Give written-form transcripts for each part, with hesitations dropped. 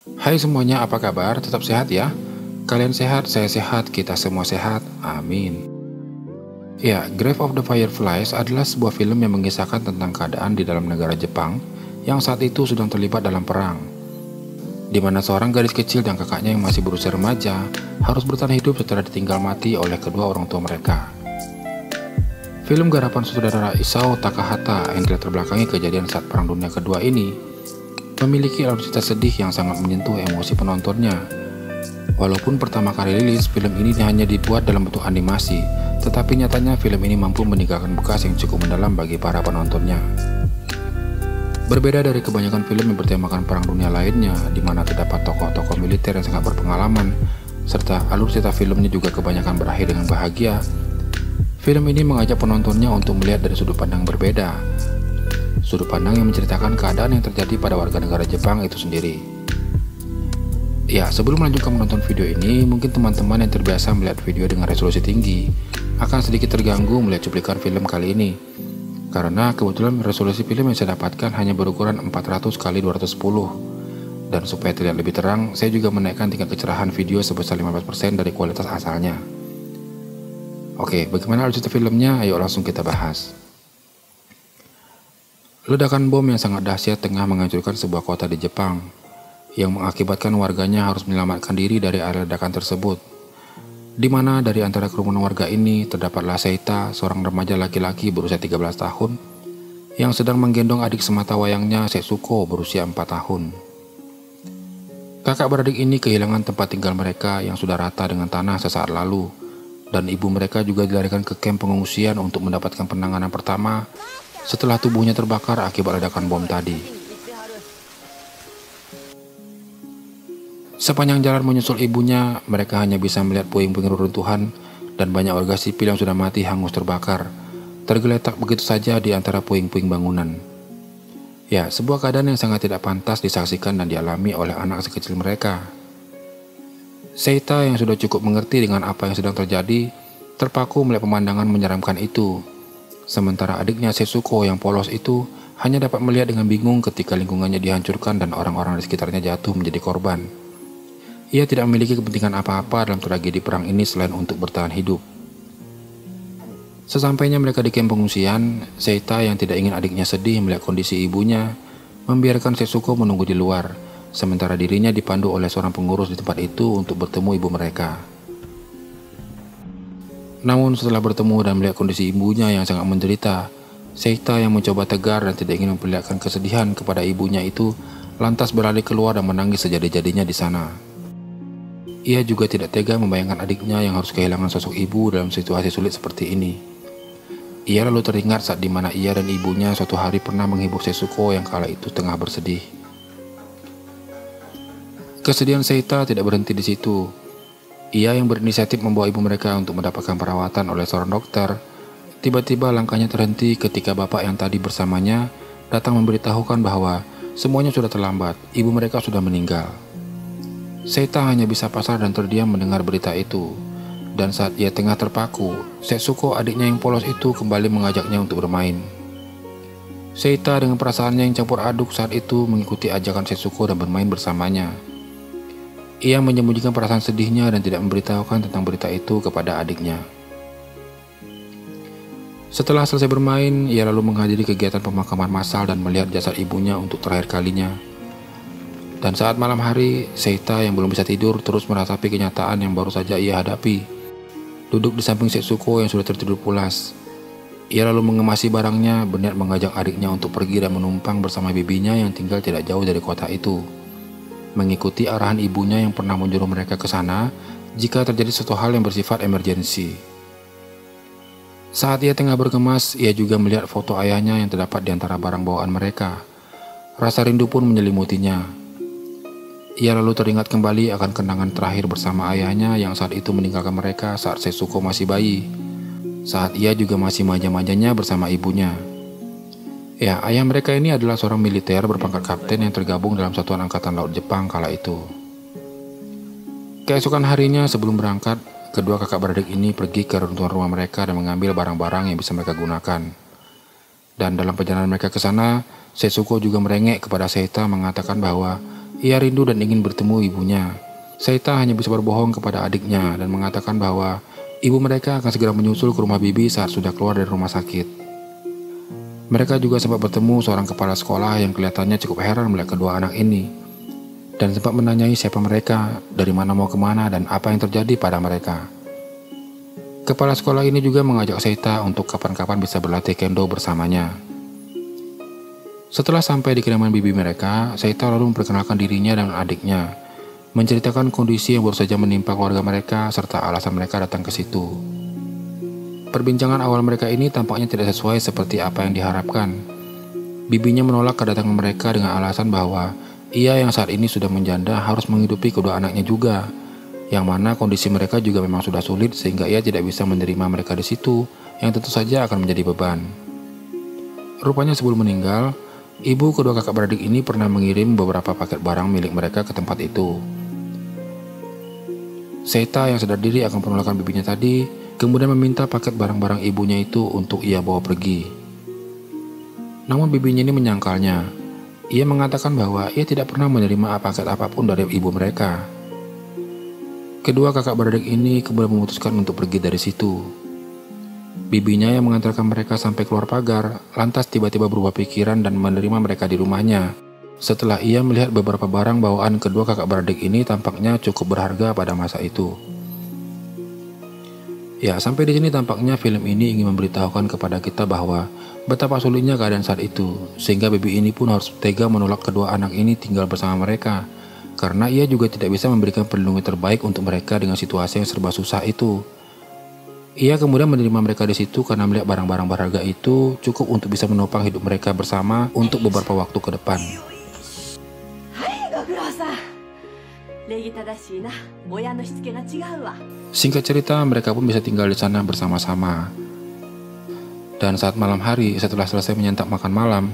Hai semuanya, apa kabar? Tetap sehat ya? Kalian sehat, saya sehat, kita semua sehat. Amin. Ya, Grave of the Fireflies adalah sebuah film yang mengisahkan tentang keadaan di dalam negara Jepang yang saat itu sedang terlibat dalam perang, di mana seorang gadis kecil dan kakaknya yang masih berusia remaja harus bertahan hidup setelah ditinggal mati oleh kedua orang tua mereka. Film garapan sutradara Isao Takahata yang dilatar belakangi kejadian saat Perang Dunia Kedua ini memiliki alur cerita sedih yang sangat menyentuh emosi penontonnya. Walaupun pertama kali rilis, film ini hanya dibuat dalam bentuk animasi, tetapi nyatanya film ini mampu meninggalkan bekas yang cukup mendalam bagi para penontonnya. Berbeda dari kebanyakan film yang bertemakan perang dunia lainnya, di mana terdapat tokoh-tokoh militer yang sangat berpengalaman, serta alur cerita filmnya juga kebanyakan berakhir dengan bahagia, film ini mengajak penontonnya untuk melihat dari sudut pandang berbeda. Sudut pandang yang menceritakan keadaan yang terjadi pada warga negara Jepang itu sendiri. Ya, sebelum melanjutkan menonton video ini, mungkin teman-teman yang terbiasa melihat video dengan resolusi tinggi akan sedikit terganggu melihat cuplikan film kali ini. Karena kebetulan resolusi film yang saya dapatkan hanya berukuran 400 x 210. Dan supaya terlihat lebih terang, saya juga menaikkan tingkat kecerahan video sebesar 15% dari kualitas asalnya. Oke, bagaimana alur cerita filmnya? Ayo langsung kita bahas. Ledakan bom yang sangat dahsyat tengah menghancurkan sebuah kota di Jepang, yang mengakibatkan warganya harus menyelamatkan diri dari area ledakan tersebut. Di mana dari antara kerumunan warga ini terdapatlah Seita, seorang remaja laki-laki berusia 13 tahun, yang sedang menggendong adik semata wayangnya Setsuko berusia 4 tahun. Kakak beradik ini kehilangan tempat tinggal mereka yang sudah rata dengan tanah sesaat lalu, dan ibu mereka juga dilarikan ke kamp pengungsian untuk mendapatkan penanganan pertama setelah tubuhnya terbakar akibat ledakan bom tadi. Sepanjang jalan menyusul ibunya, mereka hanya bisa melihat puing-puing reruntuhan dan banyak warga sipil yang sudah mati hangus terbakar, tergeletak begitu saja di antara puing-puing bangunan. Ya, sebuah keadaan yang sangat tidak pantas disaksikan dan dialami oleh anak sekecil mereka. Seita yang sudah cukup mengerti dengan apa yang sedang terjadi, terpaku melihat pemandangan menyeramkan itu. Sementara adiknya Setsuko yang polos itu hanya dapat melihat dengan bingung ketika lingkungannya dihancurkan dan orang-orang di sekitarnya jatuh menjadi korban. Ia tidak memiliki kepentingan apa-apa dalam tragedi perang ini selain untuk bertahan hidup. Sesampainya mereka di kamp pengungsian, Seita yang tidak ingin adiknya sedih melihat kondisi ibunya, membiarkan Setsuko menunggu di luar, sementara dirinya dipandu oleh seorang pengurus di tempat itu untuk bertemu ibu mereka. Namun setelah bertemu dan melihat kondisi ibunya yang sangat menderita, Seita yang mencoba tegar dan tidak ingin memperlihatkan kesedihan kepada ibunya itu, lantas berlari keluar dan menangis sejadi-jadinya di sana. Ia juga tidak tega membayangkan adiknya yang harus kehilangan sosok ibu dalam situasi sulit seperti ini. Ia lalu teringat saat dimana ia dan ibunya suatu hari pernah menghibur Setsuko yang kala itu tengah bersedih. Kesedihan Seita tidak berhenti di situ. Ia yang berinisiatif membawa ibu mereka untuk mendapatkan perawatan oleh seorang dokter. Tiba-tiba langkahnya terhenti ketika bapak yang tadi bersamanya datang memberitahukan bahwa semuanya sudah terlambat, ibu mereka sudah meninggal. Seita hanya bisa pasrah dan terdiam mendengar berita itu. Dan saat ia tengah terpaku, Setsuko adiknya yang polos itu kembali mengajaknya untuk bermain. Seita dengan perasaannya yang campur aduk saat itu mengikuti ajakan Setsuko dan bermain bersamanya. Ia menyembunyikan perasaan sedihnya dan tidak memberitahukan tentang berita itu kepada adiknya. Setelah selesai bermain, ia lalu menghadiri kegiatan pemakaman massal dan melihat jasad ibunya untuk terakhir kalinya. Dan saat malam hari, Seita yang belum bisa tidur terus meratapi kenyataan yang baru saja ia hadapi. Duduk di samping Setsuko yang sudah tertidur pulas. Ia lalu mengemasi barangnya, berniat mengajak adiknya untuk pergi dan menumpang bersama bibinya yang tinggal tidak jauh dari kota itu, mengikuti arahan ibunya yang pernah menyuruh mereka ke sana jika terjadi suatu hal yang bersifat emergensi. Saat ia tengah berkemas, ia juga melihat foto ayahnya yang terdapat di antara barang bawaan mereka. Rasa rindu pun menyelimutinya. Ia lalu teringat kembali akan kenangan terakhir bersama ayahnya yang saat itu meninggalkan mereka saat Setsuko masih bayi. Saat ia juga masih manja-manjanya bersama ibunya. Ya, ayah mereka ini adalah seorang militer berpangkat kapten yang tergabung dalam Satuan Angkatan Laut Jepang kala itu. Keesokan harinya sebelum berangkat, kedua kakak beradik ini pergi ke reruntuhan rumah mereka dan mengambil barang-barang yang bisa mereka gunakan. Dan dalam perjalanan mereka ke sana, Setsuko juga merengek kepada Seita mengatakan bahwa Ia rindu dan ingin bertemu ibunya. Seita hanya bisa berbohong kepada adiknya dan mengatakan bahwa ibu mereka akan segera menyusul ke rumah bibi saat sudah keluar dari rumah sakit. Mereka juga sempat bertemu seorang kepala sekolah yang kelihatannya cukup heran melihat kedua anak ini, dan sempat menanyai siapa mereka, dari mana mau kemana, dan apa yang terjadi pada mereka. Kepala sekolah ini juga mengajak Seita untuk kapan-kapan bisa berlatih kendo bersamanya. Setelah sampai di kediaman bibi mereka, Seita lalu memperkenalkan dirinya dan adiknya, menceritakan kondisi yang baru saja menimpa keluarga mereka serta alasan mereka datang ke situ. Perbincangan awal mereka ini tampaknya tidak sesuai seperti apa yang diharapkan. Bibinya menolak kedatangan mereka dengan alasan bahwa ia yang saat ini sudah menjanda harus menghidupi kedua anaknya juga, yang mana kondisi mereka juga memang sudah sulit sehingga ia tidak bisa menerima mereka di situ, yang tentu saja akan menjadi beban. Rupanya sebelum meninggal, ibu kedua kakak beradik ini pernah mengirim beberapa paket barang milik mereka ke tempat itu. Seita yang sadar diri akan penolakan bibinya tadi, kemudian meminta paket barang-barang ibunya itu untuk ia bawa pergi. Namun bibinya ini menyangkalnya. Ia mengatakan bahwa ia tidak pernah menerima paket apapun dari ibu mereka. Kedua kakak beradik ini kemudian memutuskan untuk pergi dari situ. Bibinya yang mengantarkan mereka sampai keluar pagar, lantas tiba-tiba berubah pikiran dan menerima mereka di rumahnya. Setelah ia melihat beberapa barang bawaan kedua kakak beradik ini tampaknya cukup berharga pada masa itu. Ya, sampai di sini tampaknya film ini ingin memberitahukan kepada kita bahwa betapa sulitnya keadaan saat itu, sehingga bibi ini pun harus tega menolak kedua anak ini tinggal bersama mereka, karena ia juga tidak bisa memberikan perlindungan terbaik untuk mereka dengan situasi yang serba susah itu. Ia kemudian menerima mereka di situ karena melihat barang-barang berharga itu cukup untuk bisa menopang hidup mereka bersama untuk beberapa waktu ke depan. Singkat cerita, mereka pun bisa tinggal di sana bersama-sama. Dan saat malam hari, setelah selesai menyantap makan malam,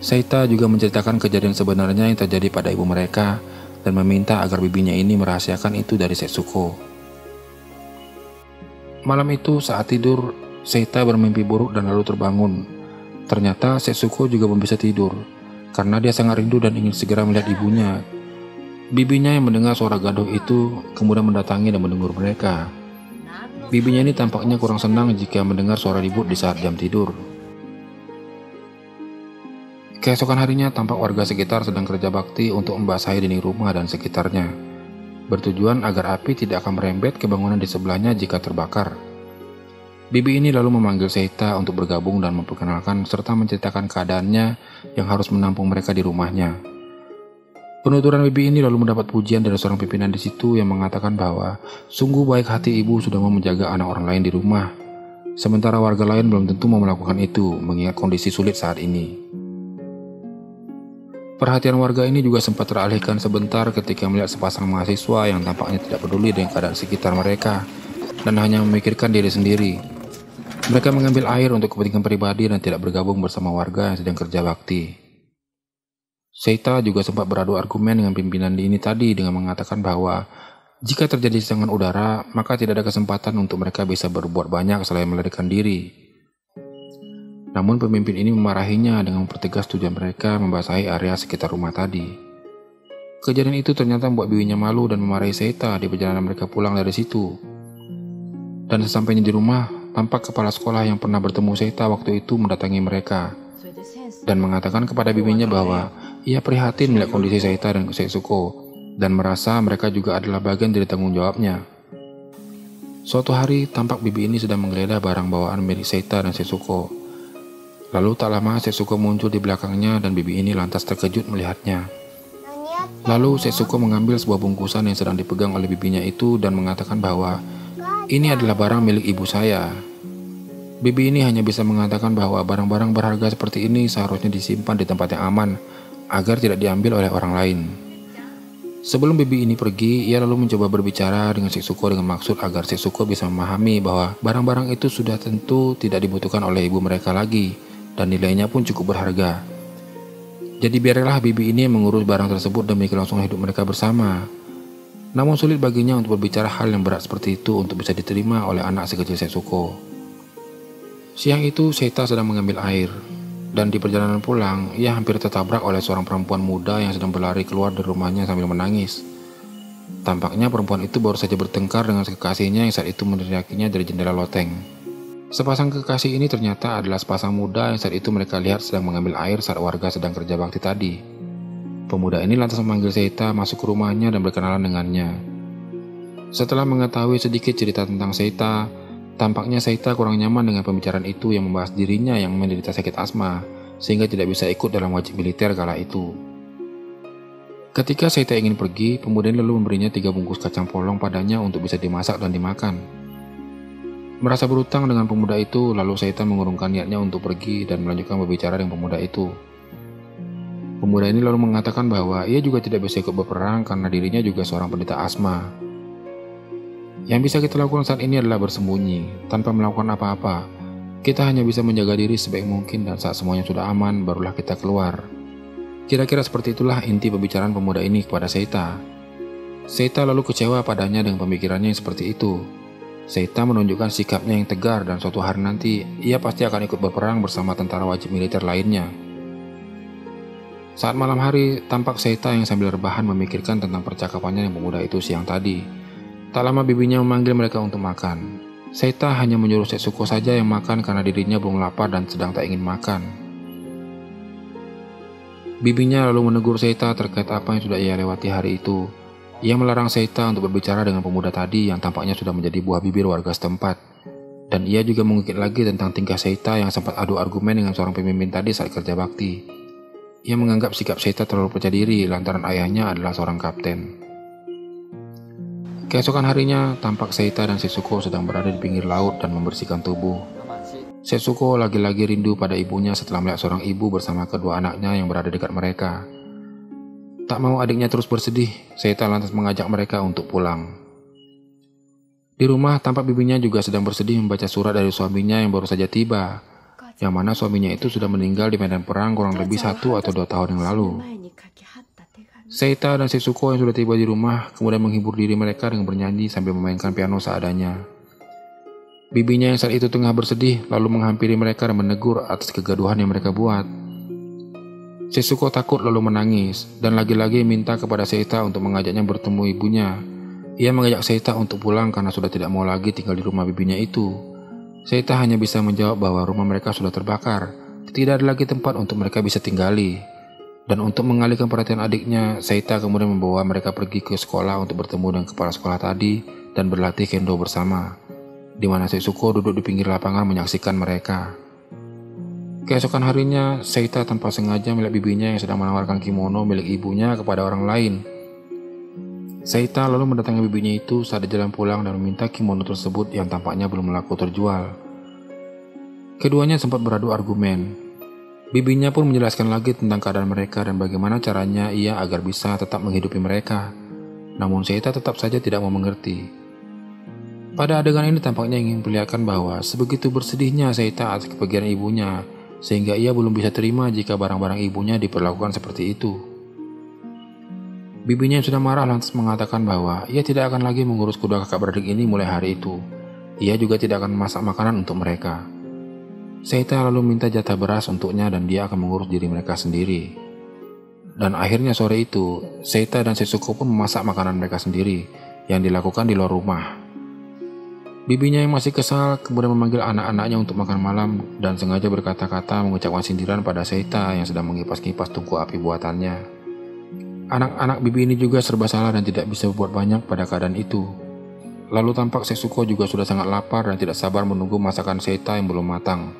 Seita juga menceritakan kejadian sebenarnya yang terjadi pada ibu mereka dan meminta agar bibinya ini merahasiakan itu dari Setsuko. Malam itu saat tidur, Seita bermimpi buruk dan lalu terbangun. Ternyata Setsuko juga belum bisa tidur, karena dia sangat rindu dan ingin segera melihat ibunya. Bibinya yang mendengar suara gaduh itu kemudian mendatangi dan menegur mereka. Bibinya ini tampaknya kurang senang jika mendengar suara ribut di saat jam tidur. Keesokan harinya tampak warga sekitar sedang kerja bakti untuk membasahi dinding rumah dan sekitarnya, bertujuan agar api tidak akan merembet ke bangunan di sebelahnya jika terbakar. Bibi ini lalu memanggil Seita untuk bergabung dan memperkenalkan serta menceritakan keadaannya yang harus menampung mereka di rumahnya. Penuturan bibi ini lalu mendapat pujian dari seorang pimpinan di situ yang mengatakan bahwa sungguh baik hati ibu sudah mau menjaga anak orang lain di rumah, sementara warga lain belum tentu mau melakukan itu mengingat kondisi sulit saat ini. Perhatian warga ini juga sempat teralihkan sebentar ketika melihat sepasang mahasiswa yang tampaknya tidak peduli dengan keadaan sekitar mereka dan hanya memikirkan diri sendiri. Mereka mengambil air untuk kepentingan pribadi dan tidak bergabung bersama warga yang sedang kerja bakti. Seita juga sempat beradu argumen dengan pimpinan ini tadi dengan mengatakan bahwa jika terjadi serangan udara, maka tidak ada kesempatan untuk mereka bisa berbuat banyak selain melarikan diri. Namun pemimpin ini memarahinya dengan mempertegas tujuan mereka membasahi area sekitar rumah tadi. Kejadian itu ternyata membuat bibinya malu dan memarahi Seita di perjalanan mereka pulang dari situ. Dan sesampainya di rumah, tampak kepala sekolah yang pernah bertemu Seita waktu itu mendatangi mereka dan mengatakan kepada bibinya bahwa ia prihatin melihat kondisi Seita dan Setsuko dan merasa mereka juga adalah bagian dari tanggung jawabnya. Suatu hari, tampak bibi ini sedang menggeledah barang bawaan milik Seita dan Setsuko. Lalu tak lama Setsuko muncul di belakangnya dan bibi ini lantas terkejut melihatnya. Lalu Setsuko mengambil sebuah bungkusan yang sedang dipegang oleh bibinya itu dan mengatakan bahwa ini adalah barang milik ibu saya. Bibi ini hanya bisa mengatakan bahwa barang-barang berharga seperti ini seharusnya disimpan di tempat yang aman agar tidak diambil oleh orang lain. Sebelum bibi ini pergi, ia lalu mencoba berbicara dengan Setsuko dengan maksud agar Setsuko bisa memahami bahwa barang-barang itu sudah tentu tidak dibutuhkan oleh ibu mereka lagi dan nilainya pun cukup berharga. Jadi biarlah bibi ini mengurus barang tersebut demi kelangsungan hidup mereka bersama. Namun sulit baginya untuk berbicara hal yang berat seperti itu untuk bisa diterima oleh anak sekecil Setsuko. Siang itu Seita sedang mengambil air. Dan di perjalanan pulang, ia hampir tertabrak oleh seorang perempuan muda yang sedang berlari keluar dari rumahnya sambil menangis. Tampaknya perempuan itu baru saja bertengkar dengan kekasihnya yang saat itu meneriakinya dari jendela loteng. Sepasang kekasih ini ternyata adalah sepasang muda yang saat itu mereka lihat sedang mengambil air saat warga sedang kerja bakti tadi. Pemuda ini lantas memanggil Seita masuk ke rumahnya dan berkenalan dengannya. Setelah mengetahui sedikit cerita tentang Seita, tampaknya Seita kurang nyaman dengan pembicaraan itu yang membahas dirinya yang menderita sakit asma, sehingga tidak bisa ikut dalam wajib militer kala itu. Ketika Seita ingin pergi, pemuda ini lalu memberinya 3 bungkus kacang polong padanya untuk bisa dimasak dan dimakan. Merasa berutang dengan pemuda itu, lalu Seita mengurungkan niatnya untuk pergi dan melanjutkan berbicara dengan pemuda itu. Pemuda ini lalu mengatakan bahwa ia juga tidak bisa ikut berperang karena dirinya juga seorang penderita asma. Yang bisa kita lakukan saat ini adalah bersembunyi, tanpa melakukan apa-apa. Kita hanya bisa menjaga diri sebaik mungkin dan saat semuanya sudah aman, barulah kita keluar. Kira-kira seperti itulah inti pembicaraan pemuda ini kepada Seita. Seita lalu kecewa padanya dengan pemikirannya yang seperti itu. Seita menunjukkan sikapnya yang tegar dan suatu hari nanti ia pasti akan ikut berperang bersama tentara wajib militer lainnya. Saat malam hari, tampak Seita yang sambil rebahan memikirkan tentang percakapannya dengan pemuda itu siang tadi. Tak lama bibinya memanggil mereka untuk makan. Seita hanya menyuruh Setsuko saja yang makan karena dirinya belum lapar dan sedang tak ingin makan. Bibinya lalu menegur Seita terkait apa yang sudah ia lewati hari itu. Ia melarang Seita untuk berbicara dengan pemuda tadi yang tampaknya sudah menjadi buah bibir warga setempat. Dan ia juga mengungkit lagi tentang tingkah Seita yang sempat adu argumen dengan seorang pemimpin tadi saat kerja bakti. Ia menganggap sikap Seita terlalu percaya diri lantaran ayahnya adalah seorang kapten. Keesokan harinya, tampak Seita dan Setsuko sedang berada di pinggir laut dan membersihkan tubuh. Setsuko lagi-lagi rindu pada ibunya setelah melihat seorang ibu bersama kedua anaknya yang berada dekat mereka. Tak mau adiknya terus bersedih, Seita lantas mengajak mereka untuk pulang. Di rumah, tampak bibinya juga sedang bersedih membaca surat dari suaminya yang baru saja tiba, yang mana suaminya itu sudah meninggal di medan perang kurang lebih 1 atau 2 tahun yang lalu. Seita dan Setsuko yang sudah tiba di rumah kemudian menghibur diri mereka dengan bernyanyi sambil memainkan piano seadanya. Bibinya yang saat itu tengah bersedih lalu menghampiri mereka dan menegur atas kegaduhan yang mereka buat. Setsuko takut lalu menangis dan lagi-lagi minta kepada Seita untuk mengajaknya bertemu ibunya. Ia mengajak Seita untuk pulang karena sudah tidak mau lagi tinggal di rumah bibinya itu. Seita hanya bisa menjawab bahwa rumah mereka sudah terbakar, tidak ada lagi tempat untuk mereka bisa tinggali. Dan untuk mengalihkan perhatian adiknya, Seita kemudian membawa mereka pergi ke sekolah untuk bertemu dengan kepala sekolah tadi dan berlatih kendo bersama, di mana Setsuko duduk di pinggir lapangan menyaksikan mereka. Keesokan harinya, Seita tanpa sengaja melihat bibinya yang sedang menawarkan kimono milik ibunya kepada orang lain. Seita lalu mendatangi bibinya itu saat di jalan pulang dan meminta kimono tersebut yang tampaknya belum laku terjual. Keduanya sempat beradu argumen. Bibinya pun menjelaskan lagi tentang keadaan mereka dan bagaimana caranya ia agar bisa tetap menghidupi mereka. Namun Seita tetap saja tidak mau mengerti. Pada adegan ini tampaknya ingin memperlihatkan bahwa sebegitu bersedihnya Seita atas kepergian ibunya, sehingga ia belum bisa terima jika barang-barang ibunya diperlakukan seperti itu. Bibinya yang sudah marah lantas mengatakan bahwa ia tidak akan lagi mengurus kedua kakak beradik ini mulai hari itu. Ia juga tidak akan memasak makanan untuk mereka. Seita lalu minta jatah beras untuknya dan dia akan mengurus diri mereka sendiri. Dan akhirnya sore itu, Seita dan Setsuko pun memasak makanan mereka sendiri yang dilakukan di luar rumah. Bibinya yang masih kesal kemudian memanggil anak-anaknya untuk makan malam dan sengaja berkata-kata mengucapkan sindiran pada Seita yang sedang mengipas-kipas tungku api buatannya. Anak-anak bibi ini juga serba salah dan tidak bisa berbuat banyak pada keadaan itu. Lalu tampak Setsuko juga sudah sangat lapar dan tidak sabar menunggu masakan Seita yang belum matang.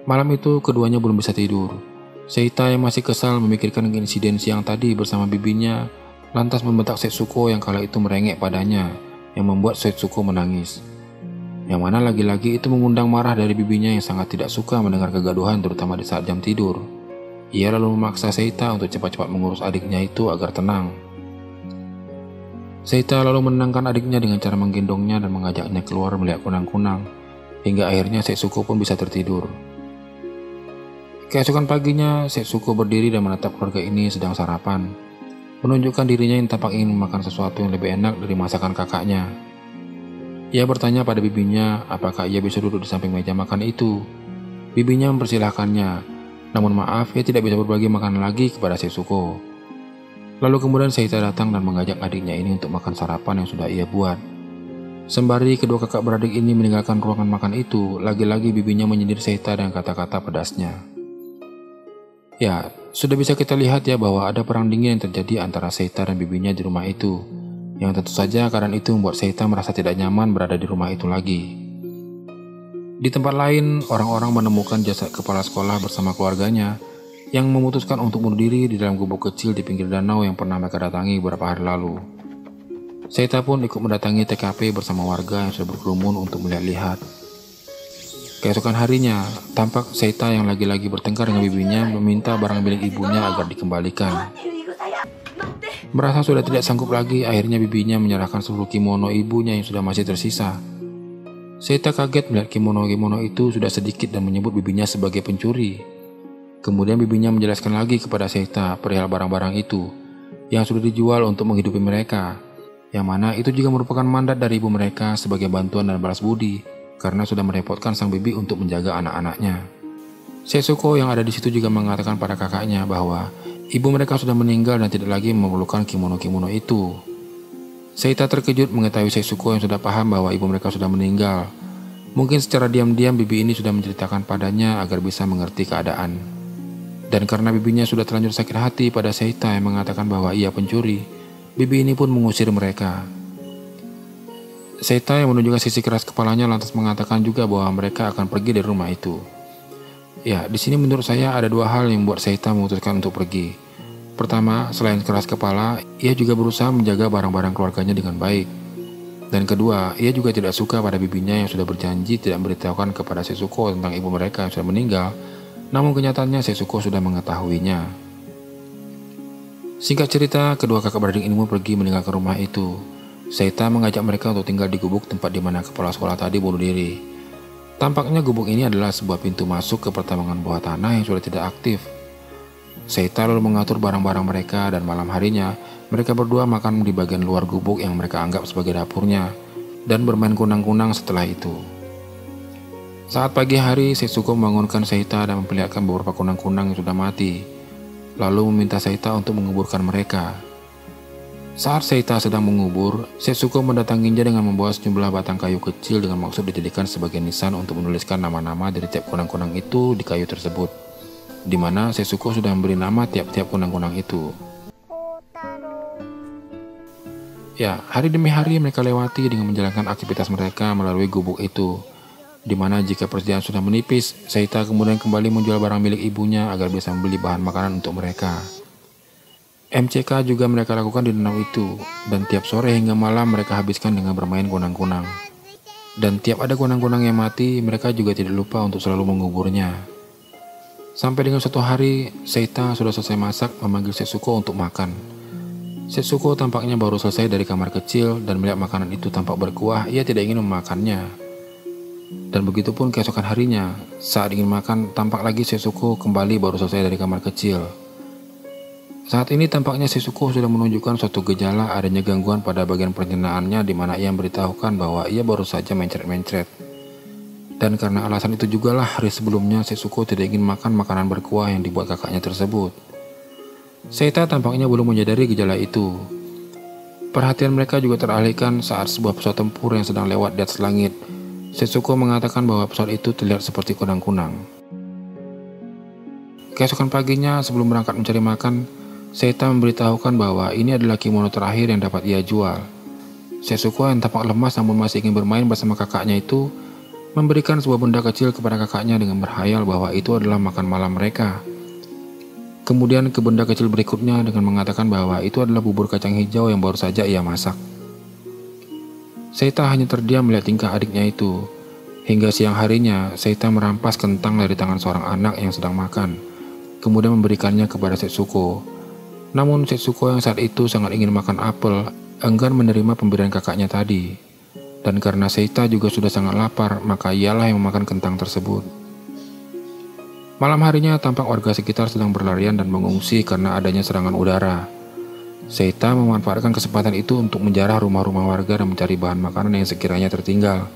Malam itu keduanya belum bisa tidur. Seita yang masih kesal memikirkan insiden siang tadi bersama bibinya, lantas membentak Setsuko yang kala itu merengek padanya, yang membuat Setsuko menangis. Yang mana lagi-lagi itu mengundang marah dari bibinya yang sangat tidak suka mendengar kegaduhan terutama di saat jam tidur. Ia lalu memaksa Seita untuk cepat-cepat mengurus adiknya itu agar tenang. Seita lalu menenangkan adiknya dengan cara menggendongnya dan mengajaknya keluar melihat kunang-kunang, hingga akhirnya Setsuko pun bisa tertidur. Keesokan paginya, Setsuko berdiri dan menatap keluarga ini sedang sarapan, menunjukkan dirinya yang tampak ingin memakan sesuatu yang lebih enak dari masakan kakaknya. Ia bertanya pada bibinya apakah ia bisa duduk di samping meja makan itu. Bibinya mempersilahkannya, namun maaf ia tidak bisa berbagi makanan lagi kepada Setsuko. Lalu kemudian Seita datang dan mengajak adiknya ini untuk makan sarapan yang sudah ia buat. Sembari kedua kakak beradik ini meninggalkan ruangan makan itu, lagi-lagi bibinya menyindir Seita dengan kata-kata pedasnya. Ya, sudah bisa kita lihat ya bahwa ada perang dingin yang terjadi antara Seita dan bibinya di rumah itu. Yang tentu saja keadaan itu membuat Seita merasa tidak nyaman berada di rumah itu lagi. Di tempat lain, orang-orang menemukan jasad kepala sekolah bersama keluarganya yang memutuskan untuk bunuh diri di dalam gubuk kecil di pinggir danau yang pernah mereka datangi beberapa hari lalu. Seita pun ikut mendatangi TKP bersama warga yang sudah berkerumun untuk melihat-lihat. Keesokan harinya, tampak Seita yang lagi-lagi bertengkar dengan bibinya meminta barang milik ibunya agar dikembalikan. Merasa sudah tidak sanggup lagi, akhirnya bibinya menyerahkan seluruh kimono ibunya yang sudah masih tersisa. Seita kaget melihat kimono-kimono itu sudah sedikit dan menyebut bibinya sebagai pencuri. Kemudian bibinya menjelaskan lagi kepada Seita perihal barang-barang itu yang sudah dijual untuk menghidupi mereka, yang mana itu juga merupakan mandat dari ibu mereka sebagai bantuan dan balas budi karena sudah merepotkan sang bibi untuk menjaga anak-anaknya. Setsuko yang ada di situ juga mengatakan pada kakaknya bahwa ibu mereka sudah meninggal dan tidak lagi memerlukan kimono-kimono itu. Seita terkejut mengetahui Setsuko yang sudah paham bahwa ibu mereka sudah meninggal. Mungkin secara diam-diam bibi ini sudah menceritakan padanya agar bisa mengerti keadaan. Dan karena bibinya sudah terlanjur sakit hati pada Seita yang mengatakan bahwa ia pencuri, bibi ini pun mengusir mereka. Seita yang menunjukkan sisi keras kepalanya lantas mengatakan juga bahwa mereka akan pergi dari rumah itu. Ya, di sini menurut saya ada dua hal yang membuat Seita memutuskan untuk pergi. Pertama, selain keras kepala, ia juga berusaha menjaga barang-barang keluarganya dengan baik. Dan kedua, ia juga tidak suka pada bibinya yang sudah berjanji tidak memberitahukan kepada Setsuko tentang ibu mereka yang sudah meninggal. Namun kenyataannya Setsuko sudah mengetahuinya. Singkat cerita, kedua kakak beradik ini pun pergi meninggalkan rumah itu. Seita mengajak mereka untuk tinggal di gubuk tempat di mana kepala sekolah tadi bunuh diri. Tampaknya gubuk ini adalah sebuah pintu masuk ke pertambangan bawah tanah yang sudah tidak aktif. Seita lalu mengatur barang-barang mereka dan malam harinya mereka berdua makan di bagian luar gubuk yang mereka anggap sebagai dapurnya dan bermain kunang-kunang setelah itu. Saat pagi hari, Setsuko membangunkan Seita dan memperlihatkan beberapa kunang-kunang yang sudah mati, lalu meminta Seita untuk menguburkan mereka. Saat Seita sedang mengubur, Setsuko mendatanginya dengan membawa sejumlah batang kayu kecil dengan maksud dijadikan sebagai nisan untuk menuliskan nama-nama dari tiap kunang-kunang itu di kayu tersebut, di mana Setsuko sudah memberi nama tiap-tiap kunang-kunang itu. Ya, hari demi hari mereka lewati dengan menjalankan aktivitas mereka melalui gubuk itu, di mana jika persediaan sudah menipis, Seita kemudian kembali menjual barang milik ibunya agar bisa membeli bahan makanan untuk mereka. MCK juga mereka lakukan di danau itu, dan tiap sore hingga malam mereka habiskan dengan bermain kunang-kunang. Dan tiap ada kunang-kunang yang mati, mereka juga tidak lupa untuk selalu menguburnya. Sampai dengan suatu hari, Seita sudah selesai masak memanggil Setsuko untuk makan. Setsuko tampaknya baru selesai dari kamar kecil dan melihat makanan itu tampak berkuah, ia tidak ingin memakannya. Dan begitupun keesokan harinya, saat ingin makan, tampak lagi Setsuko kembali baru selesai dari kamar kecil. Saat ini tampaknya Setsuko sudah menunjukkan suatu gejala adanya gangguan pada bagian pencernaannya di mana ia memberitahukan bahwa ia baru saja mencret-mencret. Dan karena alasan itu jugalah hari sebelumnya Setsuko tidak ingin makan makanan berkuah yang dibuat kakaknya tersebut. Seita tampaknya belum menyadari gejala itu. Perhatian mereka juga teralihkan saat sebuah pesawat tempur yang sedang lewat di atas langit. Setsuko mengatakan bahwa pesawat itu terlihat seperti kunang-kunang. Keesokan paginya sebelum berangkat mencari makan, Seita memberitahukan bahwa ini adalah kimono terakhir yang dapat ia jual. Setsuko yang tampak lemas namun masih ingin bermain bersama kakaknya itu memberikan sebuah benda kecil kepada kakaknya dengan berhayal bahwa itu adalah makan malam mereka. Kemudian ke benda kecil berikutnya dengan mengatakan bahwa itu adalah bubur kacang hijau yang baru saja ia masak. Seita hanya terdiam melihat tingkah adiknya itu. Hingga siang harinya, Seita merampas kentang dari tangan seorang anak yang sedang makan, kemudian memberikannya kepada Setsuko. Namun Setsuko yang saat itu sangat ingin makan apel, enggan menerima pemberian kakaknya tadi. Dan karena Seita juga sudah sangat lapar, maka ialah yang memakan kentang tersebut. Malam harinya tampak warga sekitar sedang berlarian dan mengungsi karena adanya serangan udara. Seita memanfaatkan kesempatan itu untuk menjarah rumah-rumah warga dan mencari bahan makanan yang sekiranya tertinggal.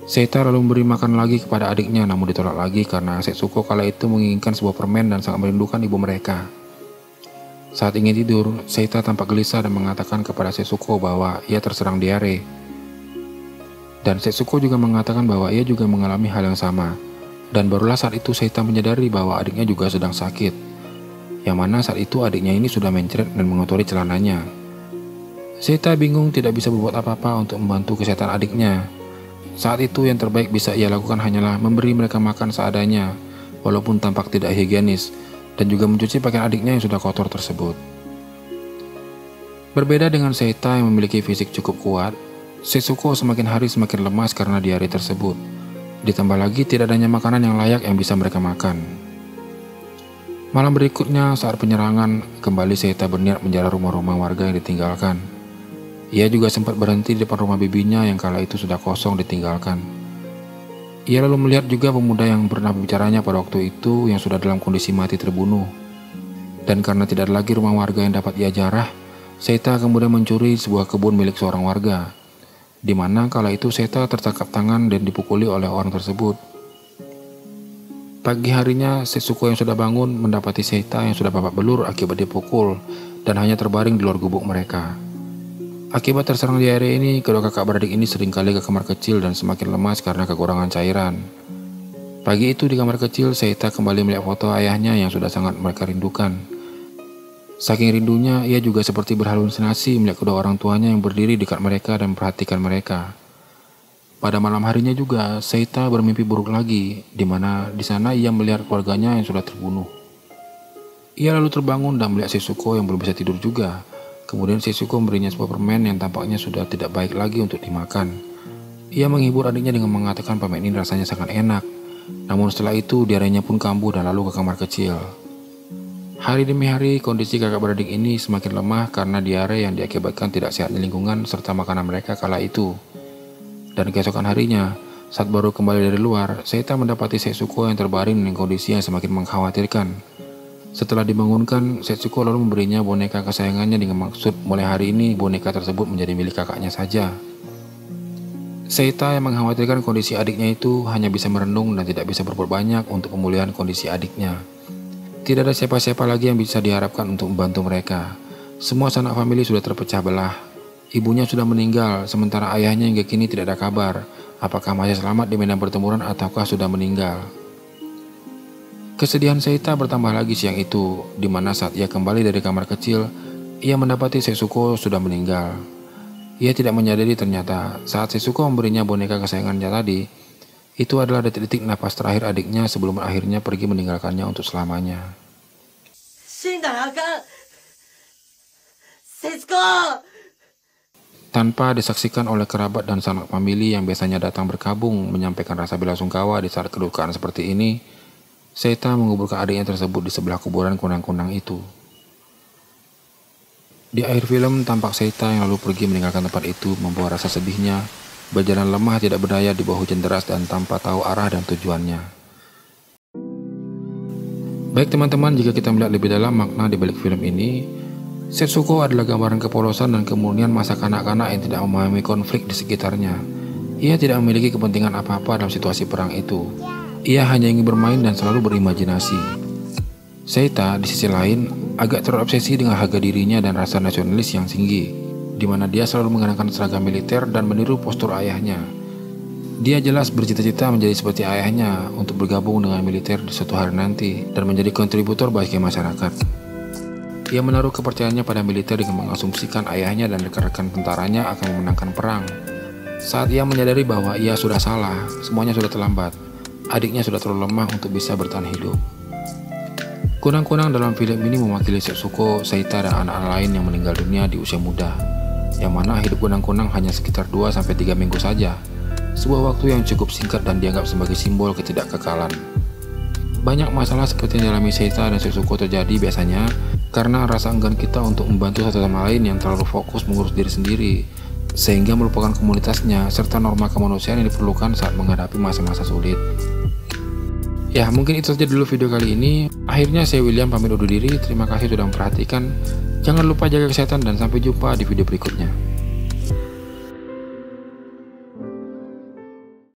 Seita lalu memberi makan lagi kepada adiknya, namun ditolak lagi karena Setsuko kala itu menginginkan sebuah permen dan sangat merindukan ibu mereka. Saat ingin tidur, Seita tampak gelisah dan mengatakan kepada Setsuko bahwa ia terserang diare. Dan Setsuko juga mengatakan bahwa ia juga mengalami hal yang sama. Dan barulah saat itu Seita menyadari bahwa adiknya juga sedang sakit. Yang mana saat itu adiknya ini sudah mencret dan mengotori celananya. Seita bingung tidak bisa berbuat apa-apa untuk membantu kesehatan adiknya. Saat itu yang terbaik bisa ia lakukan hanyalah memberi mereka makan seadanya, walaupun tampak tidak higienis, dan juga mencuci pakaian adiknya yang sudah kotor tersebut. Berbeda dengan Seita yang memiliki fisik cukup kuat, Setsuko semakin hari semakin lemas karena diare tersebut. Ditambah lagi tidak adanya makanan yang layak yang bisa mereka makan. Malam berikutnya saat penyerangan, kembali Seita berniat menjarah rumah-rumah warga yang ditinggalkan. Ia juga sempat berhenti di depan rumah bibinya yang kala itu sudah kosong ditinggalkan. Ia lalu melihat juga pemuda yang pernah berbicaranya pada waktu itu yang sudah dalam kondisi mati terbunuh. Dan karena tidak ada lagi rumah warga yang dapat ia jarah, Seita kemudian mencuri sebuah kebun milik seorang warga, di mana kala itu Seita tertangkap tangan dan dipukuli oleh orang tersebut. Pagi harinya, Setsuko yang sudah bangun mendapati Seita yang sudah babak belur akibat dipukul dan hanya terbaring di luar gubuk mereka. Akibat terserang diare ini, kedua kakak beradik ini seringkali ke kamar kecil dan semakin lemas karena kekurangan cairan. Pagi itu di kamar kecil, Seita kembali melihat foto ayahnya yang sudah sangat mereka rindukan. Saking rindunya, ia juga seperti berhalusinasi melihat kedua orang tuanya yang berdiri dekat mereka dan memperhatikan mereka. Pada malam harinya juga, Seita bermimpi buruk lagi, di mana di sana ia melihat keluarganya yang sudah terbunuh. Ia lalu terbangun dan melihat Setsuko yang belum bisa tidur juga. Kemudian Setsuko memberinya sebuah permen yang tampaknya sudah tidak baik lagi untuk dimakan. Ia menghibur adiknya dengan mengatakan permen ini rasanya sangat enak. Namun setelah itu diarenya pun kambuh dan lalu ke kamar kecil. Hari demi hari kondisi kakak beradik ini semakin lemah karena diare yang diakibatkan tidak sehatnya lingkungan serta makanan mereka kala itu. Dan keesokan harinya, saat baru kembali dari luar, Seita mendapati Setsuko yang terbaring dengan kondisi yang semakin mengkhawatirkan. Setelah dibangunkan, Setsuko lalu memberinya boneka kesayangannya dengan maksud mulai hari ini boneka tersebut menjadi milik kakaknya saja. Seita yang mengkhawatirkan kondisi adiknya itu hanya bisa merenung dan tidak bisa berbuat banyak untuk pemulihan kondisi adiknya. Tidak ada siapa-siapa lagi yang bisa diharapkan untuk membantu mereka. Semua sanak famili sudah terpecah belah. Ibunya sudah meninggal, sementara ayahnya hingga kini tidak ada kabar. Apakah masih selamat di medan pertempuran ataukah sudah meninggal? Kesedihan Seita bertambah lagi siang itu, di mana saat ia kembali dari kamar kecil, ia mendapati Setsuko sudah meninggal. Ia tidak menyadari ternyata saat Setsuko memberinya boneka kesayangannya tadi, itu adalah detik-detik napas terakhir adiknya sebelum akhirnya pergi meninggalkannya untuk selamanya. Setsuko! Tanpa disaksikan oleh kerabat dan sanak famili yang biasanya datang berkabung menyampaikan rasa belasungkawa di saat kedukaan seperti ini, Seita menguburkan adiknya tersebut di sebelah kuburan kunang-kunang itu. Di akhir film, tampak Seita yang lalu pergi meninggalkan tempat itu membawa rasa sedihnya, berjalan lemah tidak berdaya di bawah hujan deras dan tanpa tahu arah dan tujuannya. Baik teman-teman, jika kita melihat lebih dalam makna di balik film ini, Setsuko adalah gambaran kepolosan dan kemurnian masa kanak-kanak yang tidak memahami konflik di sekitarnya. Ia tidak memiliki kepentingan apa-apa dalam situasi perang itu. Ia hanya ingin bermain dan selalu berimajinasi. Seita di sisi lain agak terobsesi dengan harga dirinya dan rasa nasionalis yang tinggi, di mana dia selalu mengenakan seragam militer dan meniru postur ayahnya. Dia jelas bercita-cita menjadi seperti ayahnya untuk bergabung dengan militer di suatu hari nanti dan menjadi kontributor bagi masyarakat. Ia menaruh kepercayaannya pada militer dengan mengasumsikan ayahnya dan rekan-rekan tentaranya akan memenangkan perang. Saat ia menyadari bahwa ia sudah salah, semuanya sudah terlambat. Adiknya sudah terlalu lemah untuk bisa bertahan hidup. Kunang-kunang dalam film ini mewakili Setsuko, Seita, dan anak-anak lain yang meninggal dunia di usia muda, yang mana hidup kunang-kunang hanya sekitar 2-3 minggu saja, sebuah waktu yang cukup singkat dan dianggap sebagai simbol ketidakkekalan. Banyak masalah seperti yang dialami Seita dan Setsuko terjadi biasanya karena rasa enggan kita untuk membantu satu sama lain yang terlalu fokus mengurus diri sendiri, sehingga melupakan komunitasnya serta norma kemanusiaan yang diperlukan saat menghadapi masa-masa sulit. Ya, mungkin itu saja dulu video kali ini. Akhirnya saya William pamit undur diri. Terima kasih sudah memperhatikan. Jangan lupa jaga kesehatan dan sampai jumpa di video berikutnya.